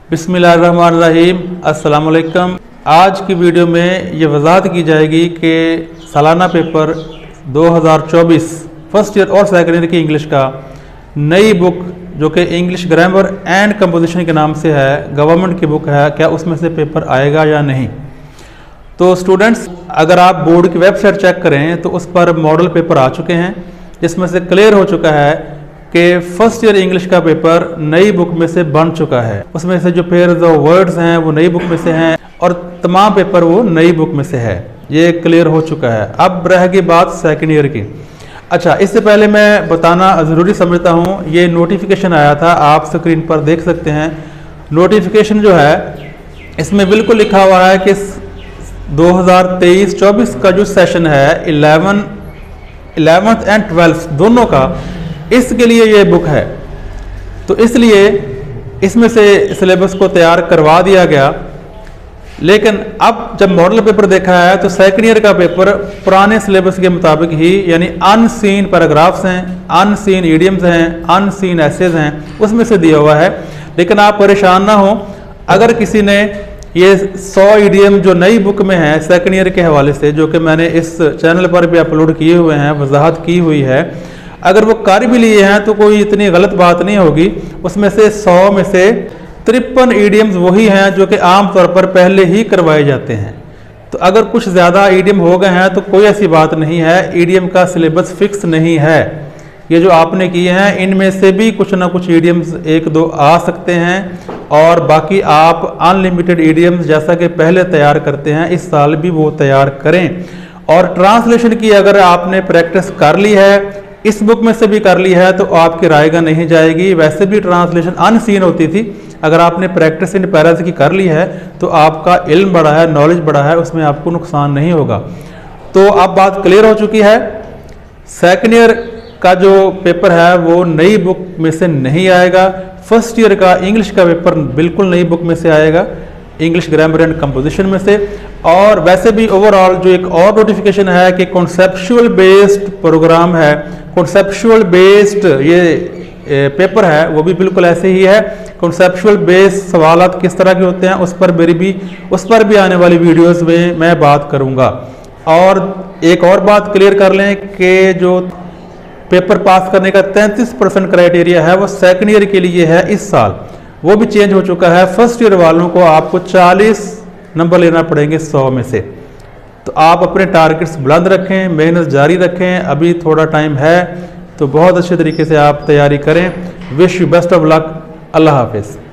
बिस्मिल्लाहिर्रहमानिर्रहीम, अस्सलाम वालेकुम। आज की वीडियो में ये वजाहत की जाएगी कि सालाना पेपर 2024 फर्स्ट ईयर और सेकेंड ईयर की इंग्लिश का नई बुक जो कि इंग्लिश ग्रामर एंड कंपोजिशन के नाम से है, गवर्नमेंट की बुक है, क्या उसमें से पेपर आएगा या नहीं। तो स्टूडेंट्स, अगर आप बोर्ड की वेबसाइट चेक करें तो उस पर मॉडल पेपर आ चुके हैं, जिसमें से क्लियर हो चुका है कि फर्स्ट ईयर इंग्लिश का पेपर नई बुक में से बन चुका है। उसमें से जो पेयर्स ऑफ वर्ड्स हैं वो नई बुक में से हैं और तमाम पेपर वो नई बुक में से है। ये क्लियर हो चुका है। अब रह गई बात सेकेंड ईयर की। अच्छा, इससे पहले मैं बताना ज़रूरी समझता हूँ, ये नोटिफिकेशन आया था, आप स्क्रीन पर देख सकते हैं। नोटिफिकेशन जो है इसमें बिल्कुल लिखा हुआ है कि 2023-24 का जो सेशन है 11th एंड 12th दोनों का, इसके लिए ये बुक है। तो इसलिए इसमें से सिलेबस को तैयार करवा दिया गया। लेकिन अब जब मॉडल पेपर देखा है तो सेकेंड ईयर का पेपर पुराने सिलेबस के मुताबिक ही, यानी अनसीन पैराग्राफ्स हैं, अनसीन ईडियम्स हैं, अनसीन एसेज हैं, उसमें से दिया हुआ है। लेकिन आप परेशान ना हो, अगर किसी ने ये 100 ईडियम जो नई बुक में है सेकेंड ईयर के हवाले से, जो कि मैंने इस चैनल पर भी अपलोड किए हुए हैं, वजाहत की हुई है, अगर वो कर भी लिए हैं तो कोई इतनी गलत बात नहीं होगी। उसमें से 100 में से 53 ईडियम्स वही हैं जो कि आमतौर पर पहले ही करवाए जाते हैं। तो अगर कुछ ज़्यादा ईडियम हो गए हैं तो कोई ऐसी बात नहीं है, ईडियम का सिलेबस फिक्स नहीं है। ये जो आपने किए हैं इनमें से भी कुछ ना कुछ ईडियम्स एक दो आ सकते हैं, और बाकी आप अनलिमिटेड ईडियम्स जैसा कि पहले तैयार करते हैं इस साल भी वो तैयार करें। और ट्रांसलेशन की अगर आपने प्रैक्टिस कर ली है, इस बुक में से भी कर ली है, तो आपकी रायगा नहीं जाएगी। वैसे भी ट्रांसलेशन अनसीन होती थी, अगर आपने प्रैक्टिस इन पैराज की कर ली है तो आपका इल्म बढ़ा है, नॉलेज बढ़ा है, उसमें आपको नुकसान नहीं होगा। तो अब बात क्लियर हो चुकी है। सेकेंड ईयर का जो पेपर है वो नई बुक में से नहीं आएगा। फर्स्ट ईयर का इंग्लिश का पेपर बिल्कुल नई बुक में से आएगा, इंग्लिश ग्रामर एंड कंपोजिशन में से। और वैसे भी ओवरऑल जो एक और नोटिफिकेशन है कि कॉन्सेप्चुअल बेस्ड प्रोग्राम है, कॉन्सेप्चुअल बेस्ड ये पेपर है, वो भी बिल्कुल ऐसे ही है। कॉन्सेप्चुअल बेस्ड सवालात किस तरह के होते हैं उस पर भी आने वाली वीडियोस में मैं बात करूंगा। और एक और बात क्लियर कर लें कि जो पेपर पास करने का 33% क्राइटेरिया है वो सेकेंड ईयर के लिए है इस साल, वो भी चेंज हो चुका है। फर्स्ट ईयर वालों को आपको 40 नंबर लेना पड़ेंगे 100 में से। तो आप अपने टारगेट्स बुलंद रखें, मेहनत जारी रखें, अभी थोड़ा टाइम है, तो बहुत अच्छे तरीके से आप तैयारी करें। Wish you best of luck. अल्लाह हाफिज़।